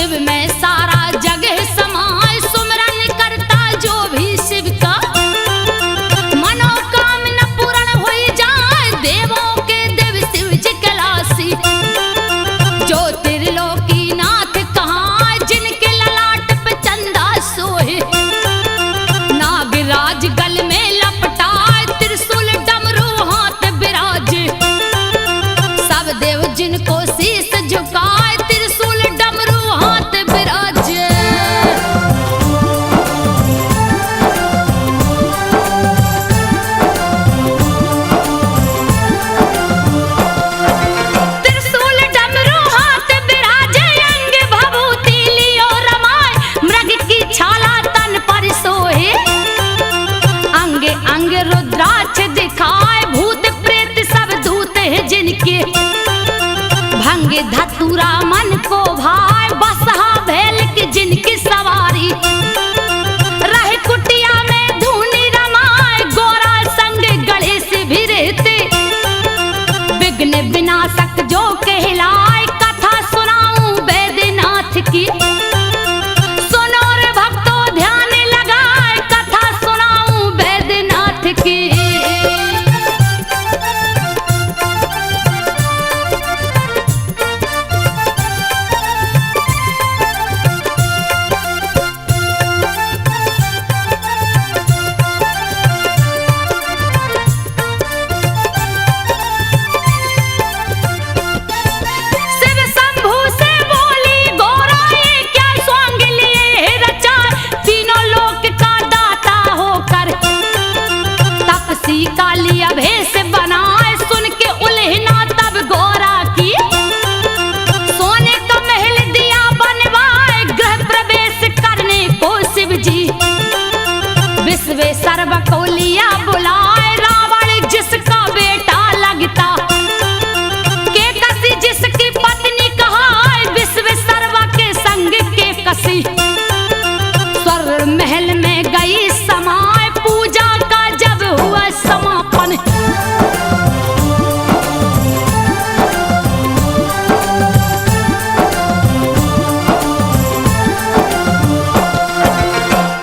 शिव में सारा जगह समाए, सुमरन करता जो भी शिव का मनोकामना पूर्ण हो जाए। देवों के देव शिव जी कैलासी, जो त्रिलोकी नाथ कहाँ जिनके ललाट पे चंदा सोहे। नागराज गल में लपटाए, त्रिशूल डमरू हाथ बिराजे। सब देव जिनको शीस झुकाए, त्रिशूल डमरू हाथ बिराजे। त्रिशूल डमरू हाथ बिराजे, अंग भभूति लियो रमाए। मृग की छाला तन पर सोहे, अंग अंग रुद्राक्ष दिखाए। भूत प्रेत सब दूत है जिनके, भंग धतूरा मन को भाए। बसहा भैल की जिनकी सवारी, रहे कुटिया में धूनी रमाए। गोरा संग गणेश भी रहते, विघ्न विनाशक जो कहलाए। कथा सुनाऊं वैद्यनाथ की, सुनो रे भक्तों ध्यान लगाए। कथा सुनाऊं वैद्यनाथ की। शिव शंभू से बोली गोरा, ये क्या स्वांग लिए रचा। तीनों लोक का दाता होकर तपसी का लिया भेष बनाए। सुन के उल्हना तब गोरा की, सोने का महल दिया बनवाए। गृह प्रवेश करने को शिव जी विश्वेश्वर को लिया बुलाए। रावण जिसका बेटा लगता, के कसी जिसकी पत्नी कहाए। विश्वेश्वर के संग के कसी, स्वर महल में गई समाए। पूजा का जब हुआ समापन,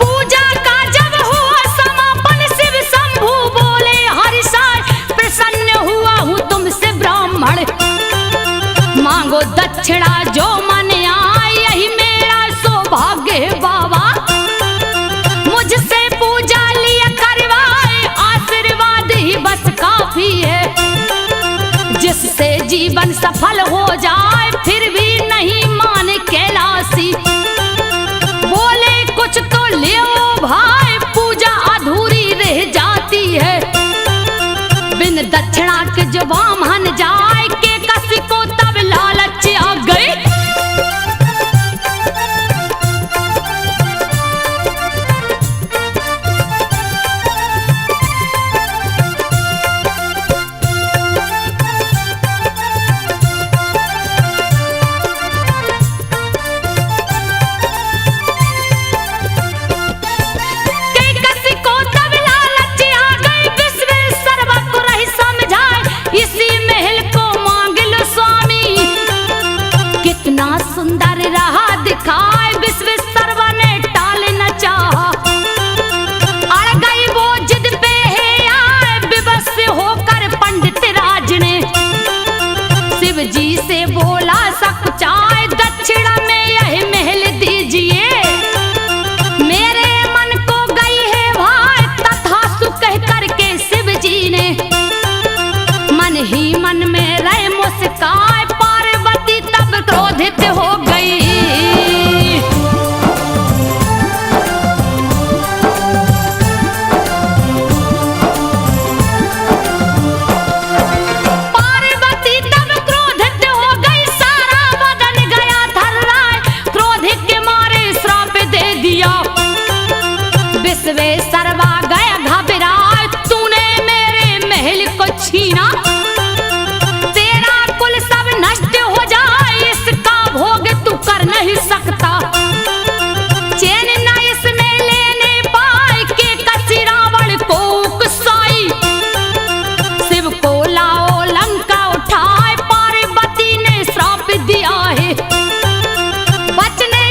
पूजा का जब हुआ समापन। शिव शंभू बोले हरिशाय, प्रसन्न हुआ हूँ तुमसे ब्राह्मण। मांगो दक्षिणा जो मन आए, यही मेरा सौभाग्य है बाबा। मुझसे पूजा लिया करवाए, आशीर्वाद ही बस काफी है। जिससे जीवन सफल हो जाए, फिर भी नहीं माने कैलासी। बोले कुछ तो ले भाई, पूजा अधूरी रह जाती है। बिन दक्षिणा के जो वामन जाए, के कसी को तब लालच आ गई। के कसी को तब लालच आ गई। विश्वेश्वर को रही समझाए, इसी महल को मांग लो स्वामी। कितना सुंदर रहा दिखाए, विश्वेश्वर ने टाल न चाहा। अड़ गई वो जिद पे है आए, विवश होकर पंडित राज ने शिव जी से बोला सकुचाए। दक्षिणा में यह महल दीजिए, मेरे मन को गई है भाई। तथास्तु कह करके शिव जी ने मन ही मन में रहे मुस्काए। पार्वती तब क्रोधित हो गई, पार्वती तब क्रोधित हो गई। सारा बदन गया थर्राए, क्रोधित के मारे श्राप दे दिया। विश्वेश्वर गया घबराए, तूने मेरे महल को छीना। तेरा कुल सब नष्ट हो जाए, इसका भोग तू कर नहीं सकता। चैन न इसमें लेने पाए, के कसी रावण को उकसाई। शिव को लाओ लंका उठाए, पार्वती ने श्राप दिया है। बचने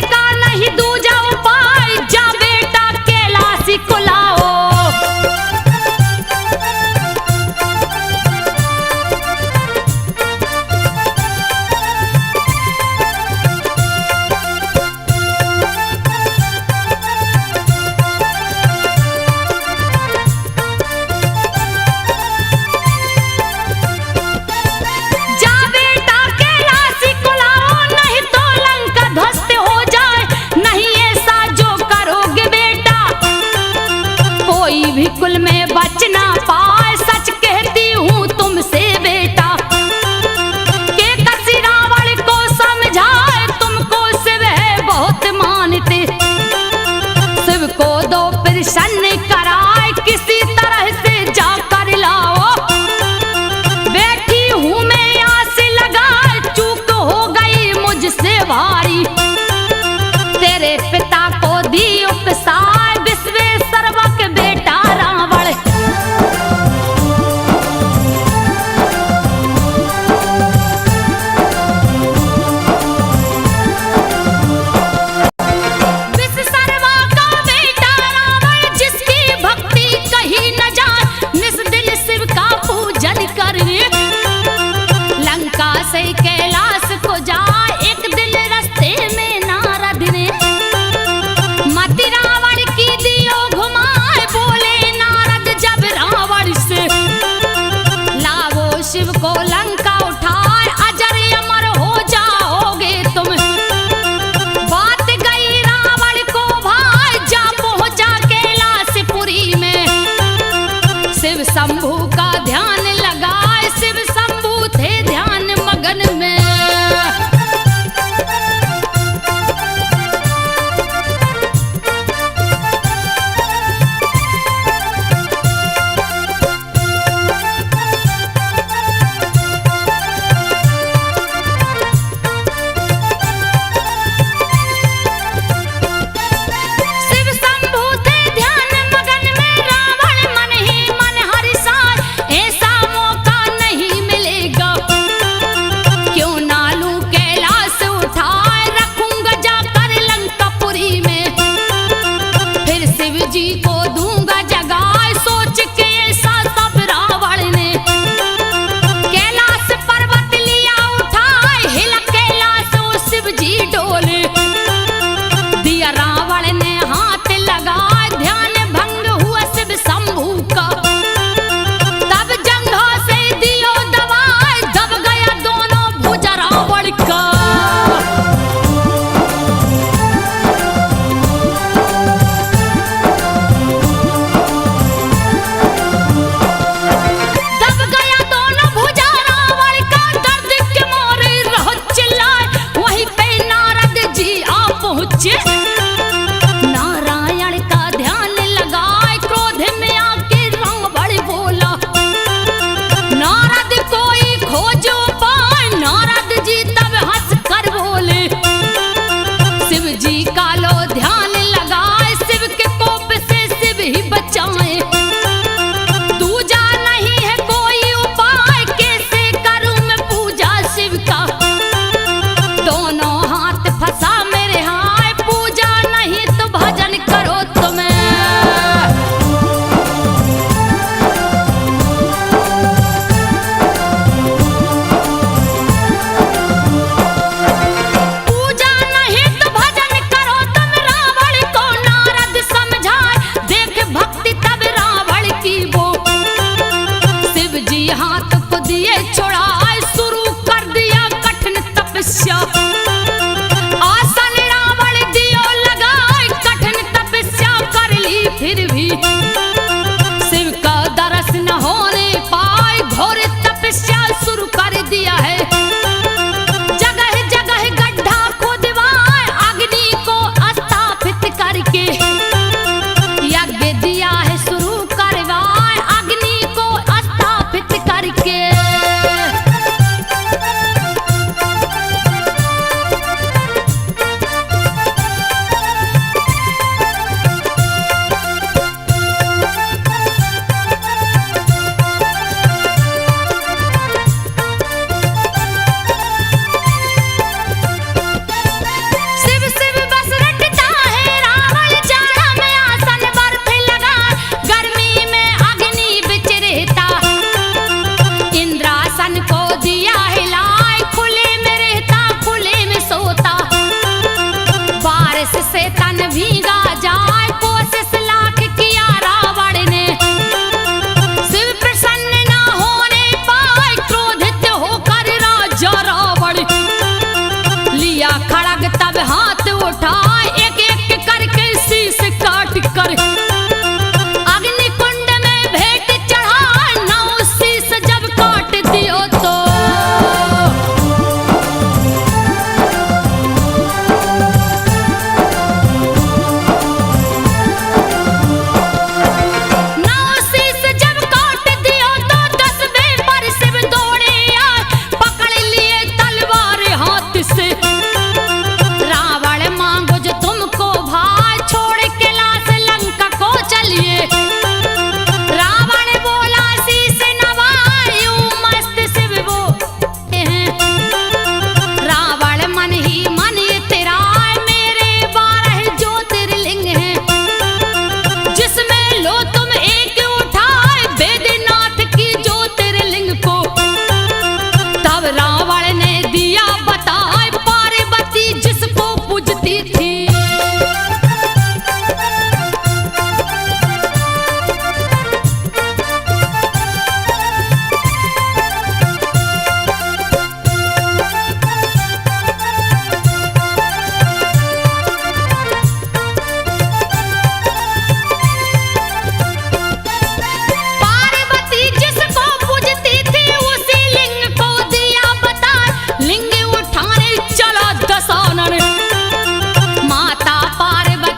जी को दूंगा जगाए, सोच के ऐसा सब रावण ने कैलाश पर्वत लिया उठाए, हिला कैलाश वो शिव जी डोले। दिया रावण ने हाथ लगाए, ध्यान भंग हुआ शिव शंभू का। तब जंघों से दियो दबाए, दब गया दोनों भुजा रावण का। नारायण का ध्यान लगाए, क्रोध में आके रावण बोला, नारद कोई खोजो पाए। नारद जी तब हंस कर बोले, शिव जी का लो ध्यान लगाए, शिव के कोप से शिव ही बचाए। दूजा नहीं है कोई उपाय, कैसे करूं मैं पूजा शिव का। दोनों हाथ फंसा मेरे हाथ, पूजा नहीं तो भजन करो तुम्हें। पूजा नहीं तो भजन करो तुम, रावण को नारद समझाए। देख भक्ति तब रावण की वो, शिव जी हाथ को दिए छुड़ाए, शुरू कर दिया कठिन तपस्या। आसन रावण दियो लगाए, कठिन तपस्या कर ली फिर भी शिव का दर्श न होने पाए। घोर तपस्या शुरू कर दिया है, जगह जगह गड्ढा खोदवाए, अग्नि को स्थापित करके यज्ञ दिया है शुरू करवाए, अग्नि को स्थापित करके। शिव शिव बस रटता है रावण, जाड़ा में आसन बर्फ लगा, गर्मी में अग्नि बिच रहता। इंद्रासन को दिया हिलाए, खुले में रहता खुले में सोता। बारिश से तन भीगा जाए, कोशिश लाख किया रावण ने, शिव प्रसन्न ना होने पाए। क्रोधित होकर राजा रावण लिया खड़ग, तब हाथ उठाए, एक एक करके शीश काट कर अग्नि कुंड में भेंट चढ़ाए। नौ शीश जब काट दियो तो पार्वती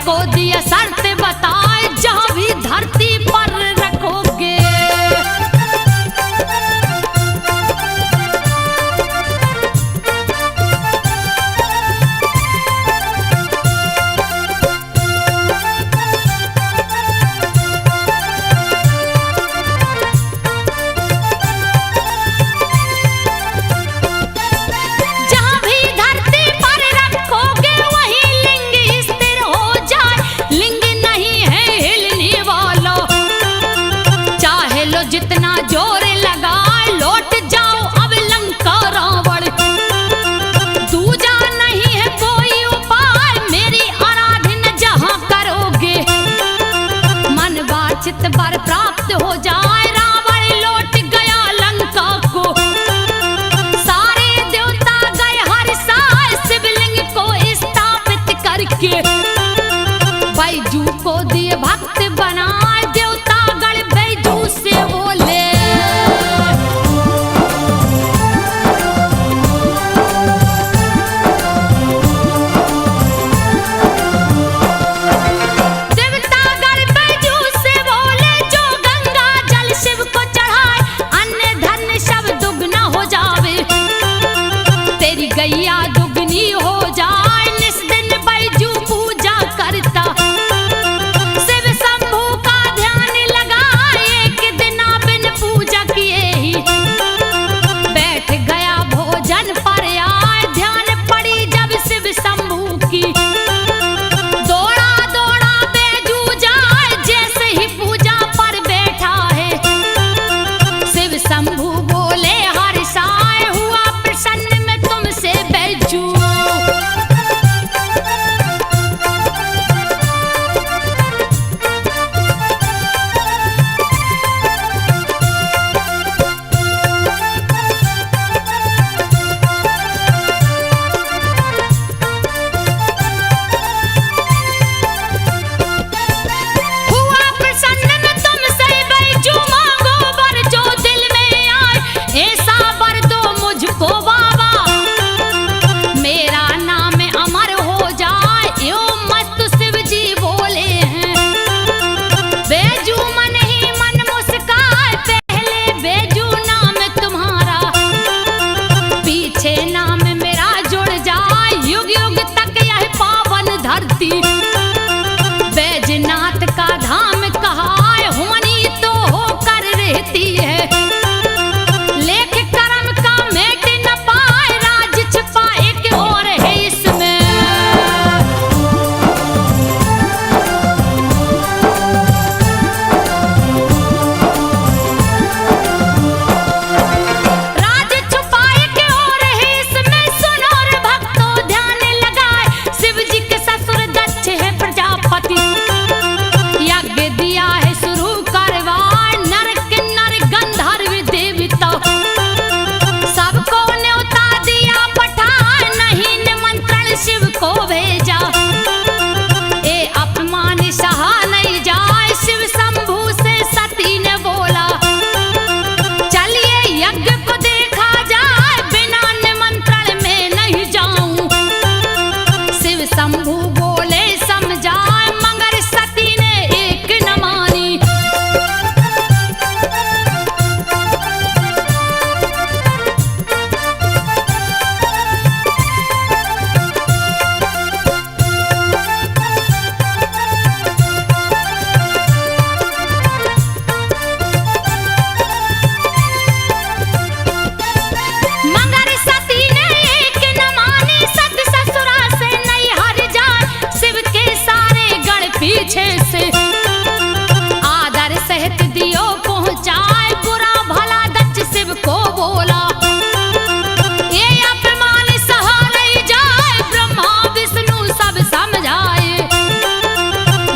को दिया शर्त बताए जहाँ भी धरती पर रखोगे। जहाँ भी धरती पर रखोगे वहीं लिंग स्थिर हो जाए। लिंग नहीं है हिलने वाला, चाहे लो जितना जोर लगाए लौट जाओ अब लंका रावण। दूजा नहीं है कोई उपाय मेरी आराधना जहाँ करोगे। मन वांछित वर प्राप्त हो जाए रावण लौट गया लंका को। सारे देवता गए हर्षाए शिवलिंग को स्थापित करके। बैजू को दिए भक्त बनाए देवता गण बैजू से बोले। देवता गण बैजू से बोले जो गंगा जल शिव को चढ़ाए अन्य धन सब दुगना हो जावे। तेरी गैया दुगनी हो जाए निस दिन बैजू पूजा करता। शिव शंभू का ध्यान लगाए एक दिन बिन पूजा किए ही। बैठ गया भोजन पर आए ध्यान पड़ी जब शिव शंभू की। दौड़ा दौड़ा बैजू जाए जैसे ही पूजा पर बैठा है। शिव शंभू बोले हर्षाए हुआ प्रसन्न मैं तुमसे बैजू। हुआ प्रसन्न मैं तुमसे बैजू मांगो वर जो दिल में आए ऐसा वर दो मुझको बाबा। मेरा नाम अमर हो जाए यो मस्त शिव जी बोले हैं। बैजू मन ही मन मुस्काए पहले बैजू नाम तुम्हारा। पीछे नाम मेरा जुड़ जाए युग युग तक यह पावन धरती। बैजनाथ का धाम कहाए हुनी तो होकर रहती है। लेख कर्म का मेट न पाए राज छिपा एक और है इसमें। राज छुपाए के और है इसमें सुनो रे भक्तों ध्यान लगाए। शिव जी के ससुर दक्ष है प्रजापति। यज्ञ दिया है शुरू करवाए नर किन्नर गंधर्व देवता। सबको न्योता दिया पठाए नहीं निमंत्रण शिव को भेजा। ए अपमान सहा नहीं जाए शिव शंभू से सती ने बोला। चलिए यज्ञ को देखा जाए बिना निमंत्रण में नहीं जाऊं। शिव शंभू बोले समझाए मगर सती ने एक न मानी। मगर सती ने एक न मानी सत ससुरा से नहीं हर जाए। शिव के सारे गण पीछे से आदर सहित दियो पहुंचाए। बुरा भला दक्ष शिव को बोला ये अपमान सहा नहीं जाए। ब्रह्मा विष्णु सब समझाए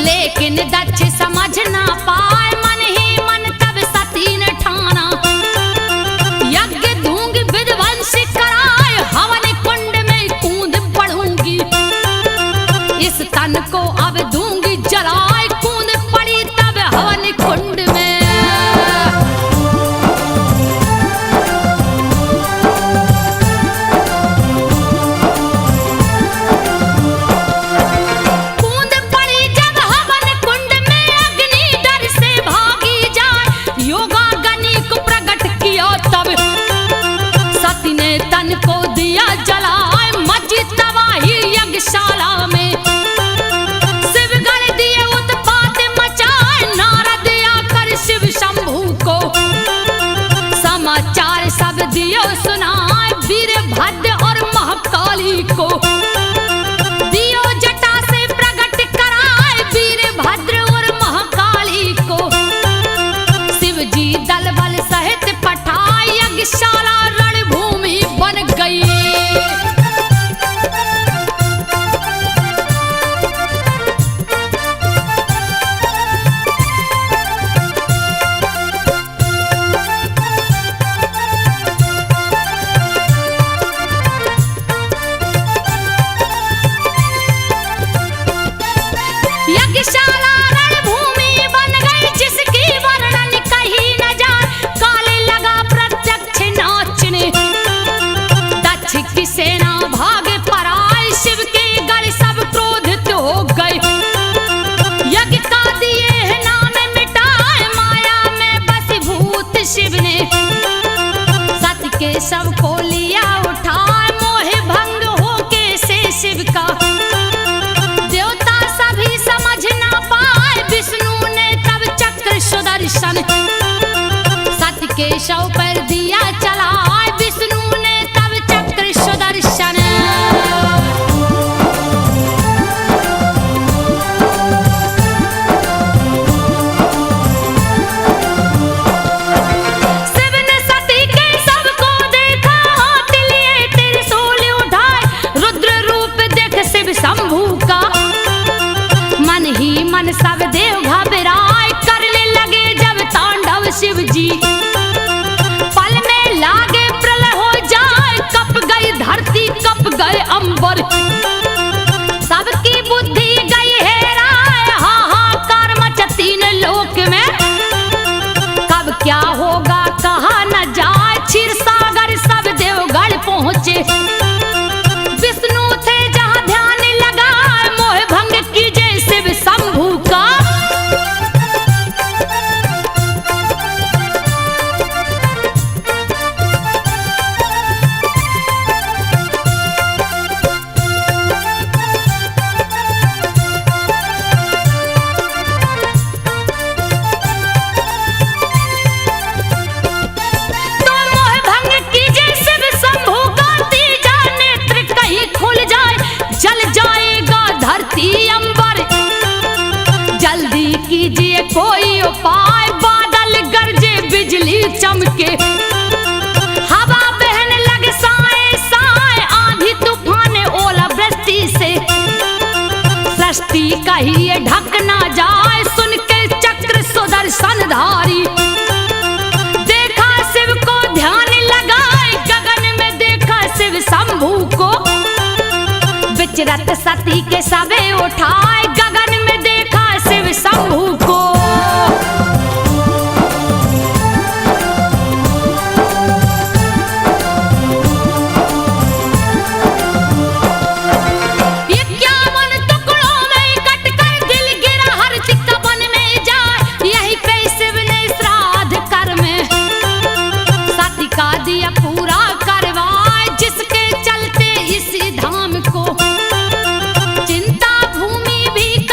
लेकिन दक्ष समझ ना पाए। मन ही मन तब सती ने ठाना यज्ञ दूंगी विध्वंस कराए। हवन कुंड में कूद पड़ूंगी इस तन को अब दूंगी जलाए। कूद पड़ी तब हवन कुंड में। कूद पड़ी काली को दियो जटा से प्रकट कराए वीरभद्र और महाकाली को। शिव जी दल बल सहित पठाए यज्ञशाला रणभूमि बन गई। यज्ञशाला रणभूमि बन गई जिसकी वर्णन कही न जाए। काले लगा प्रत्यक्ष नाचने दक्ष की सेना भाग पराए। शिव के गढ़ सब क्रोधित हो गए। यज्ञ का दिए नाम मिटाए माया में बसीभूत शिव ने। सत्य के सब को लिया उठाए मोह भंग हो के से शिव का। देवता सभी समझ ना पाए विष्णु ने तब चक्र सुदर्शन। सत्य के शव पर दिया चलाए विष्णु ने तब चक्र सुदर्शन। शिव ने सती के सबको देखा हाथ लिए त्रिशूल उठाए। रुद्र रूप देख शिव शंभू का मन ही मन सब देव घबराए। करने लगे जब तांडव शिव जी पल में लागे प्रलय हो जाए। कप गई धरती कप गए अंबर सबकी बुद्धि गई हेराए। हाहाकार मचा तीन लोक में कब क्या होगा कहा न जाए। क्षीर सागर सब देवगढ़ पहुंचे विष्णु थे जहां ध्यान लगा। मोह भंग कीजे शिव शंभू का। तो मोह भंग कीजे शिव शंभू का। तीजा नेत्र कहीं खुल जाए जल जाएगा धरती अंबर। जल्दी कीजिए कोई उपाय बादल गरजे बिजली चमके। हवा बहन लगे साए साए आंधी तूफान ओला वृष्टि से। सृष्टि कहिए ढक ना जाए सुन के चक्र सुदर्शन धारी। देखा शिव को ध्यान लगाए गगन में देखा शिव शंभू को। विचरत सती के सबे उठाए गगन में देखा शिव शंभू को। चिंता भूमि भी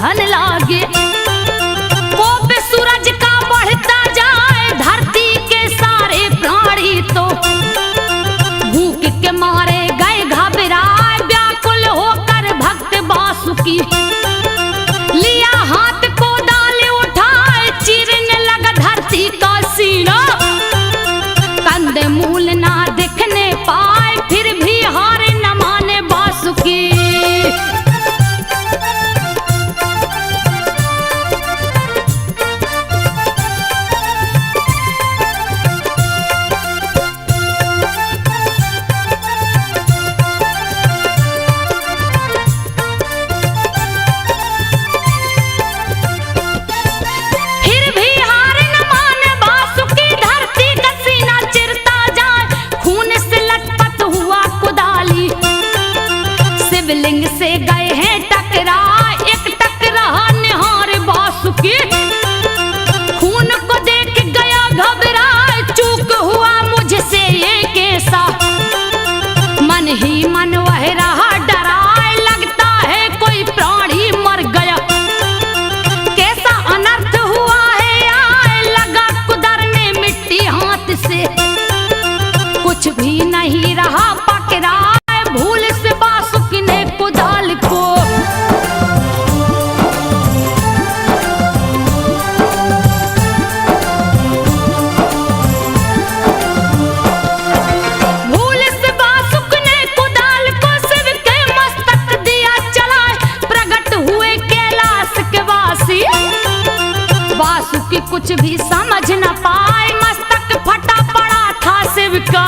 सुखन लागे। कोप सूरज का बढ़ता जाए धरती के सारे प्राणी तो भूख के मारे गए घबराए व्याकुल होकर भक्त वासुकी। लिया हाथ को डाले उठाए चीरने लगा धरती का सीना। कंधे मूल ना दिखने पाए फिर भी हार न माने वासुकी। शिवलिंग से गए हैं टकरा एक टकरा निहार वासुकी। खून को देख गया घबरा चूक हुआ मुझसे ये कैसा। मन ही मन वह रहा डराए लगता है कोई प्राणी मर गया। कैसा अनर्थ हुआ है आए लगा कुदरने मिट्टी हाथ से। कुछ भी नहीं रहा पकड़ा भूल से वासुकी ने कुदाल को। भूल से वासुकी ने कुदाल को शिव के मस्तक दिया चलाए। प्रकट हुए कैलाश के वासी। वासुकी कुछ भी समझ न पाए मस्तक फटा पड़ा था शिव का।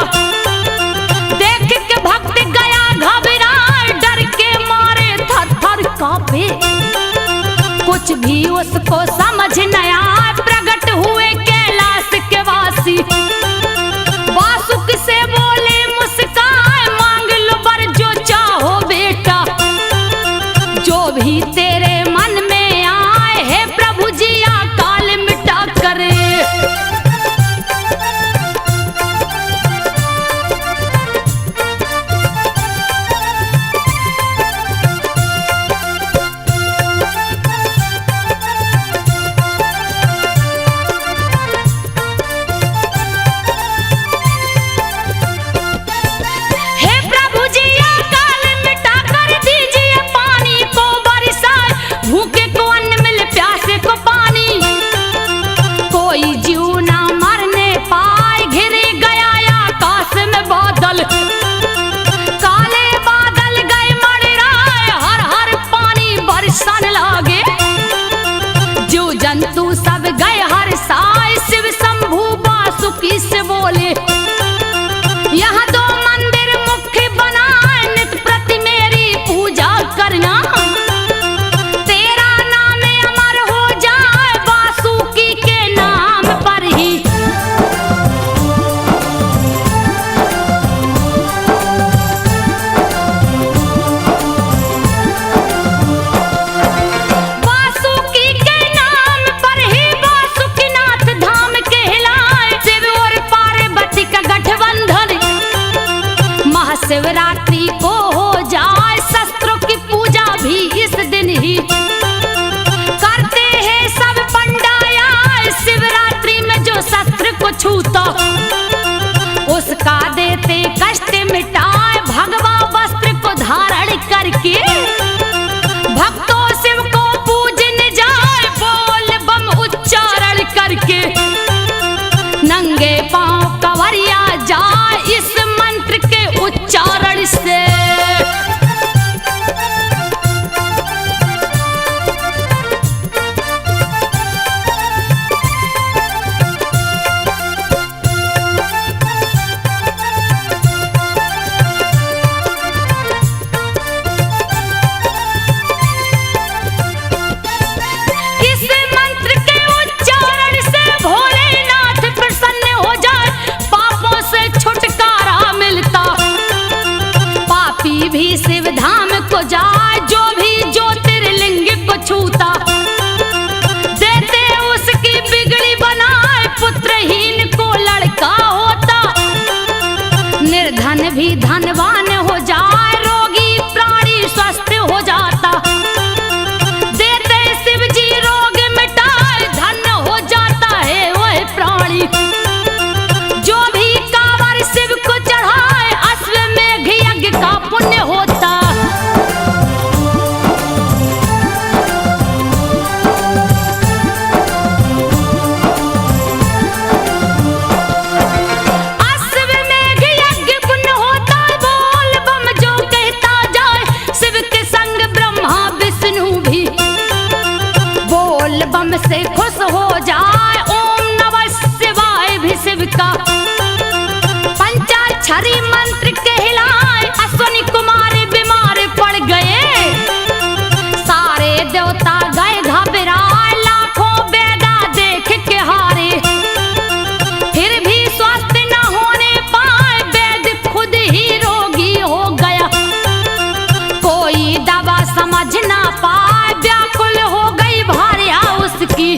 देख के भक्त गया घबराए डर के मारे थर-थर कांपे। कुछ भी उसको समझ न आए प्रकट हुए कैलाश के वासी। वासुकी से बोले मुस्काए मांग लो वर जो चाहो बेटा। जो भी तेरे मन में आए है प्रभु जी अकाल मिटा करे। जंतु सब गए हर साय शिव शंभु वासुकी से बोले। यहाँ 2 मंदिर मुख्य बनाए नित प्रति मेरी पूजा करना। तेरा नाम अमर हो जाए वासुकी के नाम पर ही। शिवरात्रि को हो जाए शस्त्रों की पूजा भी इस दिन ही। करते हैं सब पंडाया शिवरात्रि में जो शस्त्र को छूता। उसका देते कष्ट मिटाए भगवा वस्त्र को धारण करके। भक्तों शिव को पूजने जाए बोल बम उच्चारण करके। नंगे पांव कंवरिया जाए इस मंत्र के उच्चारण से। भी शिव धाम को जाए जो भी ज्योतिर्लिंग को छूता। देते उसकी बिगड़ी बनाए पुत्रहीन को लड़का होता। निर्धन भी धनवान हो जाए रोगी प्राणी स्वस्थ हो जाता। देते से खुश हो जाए। ओम नमः शिवाय भी शिव का पंचाक्षरी मंत्र कहलाए। अश्विनी कुमार बीमार पड़ गए, सारे देवता गए घबराए, लाखों वेदा देख के हारे, फिर भी स्वस्थ न होने पाए, वेद खुद ही रोगी हो गया, कोई दवा समझ ना पाए, व्याकुल हो गई भार्या उसकी।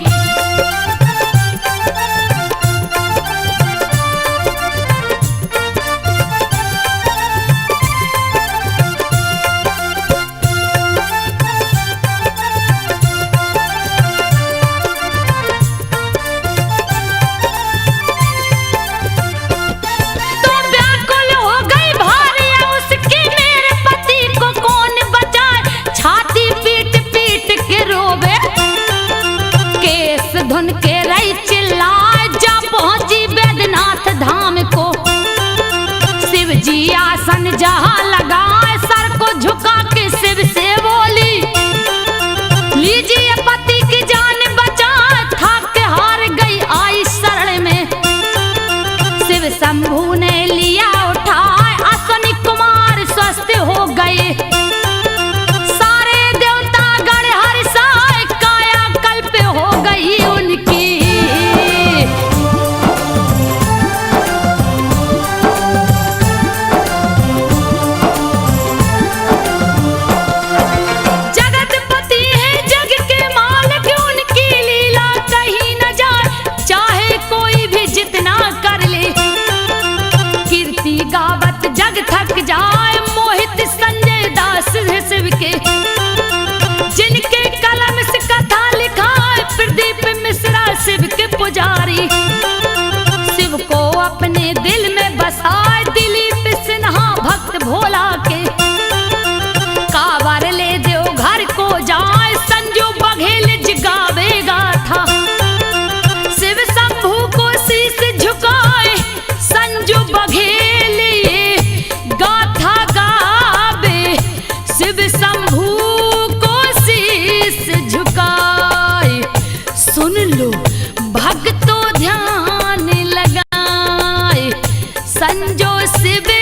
धुन के रही चिल्लाए, जा पहुंची बैद्यनाथ धाम को, शिव जी आसन जहां लगाए, सर को झुका के शिव से बोली, लीजिए पति की जान बचाए, थक के हार गई आई शरण में, शिव शंभू ने लिया उठाए, अश्विनी कुमार स्वस्थ हो गए, सारे देवता गण हर्षाए, काया कल्प हो गई उनकी। जगतपति है जग के मालिक, उनकी लीला कहीं न जाए, चाहे कोई भी जितना कर ले, कीर्ति गावत जग थक जाए, मोहित संजय दास है शिव के, जिनके कलम से कथा लिखा है प्रदीप मिश्रा शिव के पुजारी, शिव को अपने दिल में बसाए, दिलीप सिन्हा भक्त भोला के, कावर ले देव घर को जाए, संजू बघेल जगावेगा था, शिव शंभू को शीश झुकाए, संजू बघेल गाथा गावे, शिव शंभू को शीश झुकाए, सुन लो भक्तों ध्यान लगाए, संजो शिव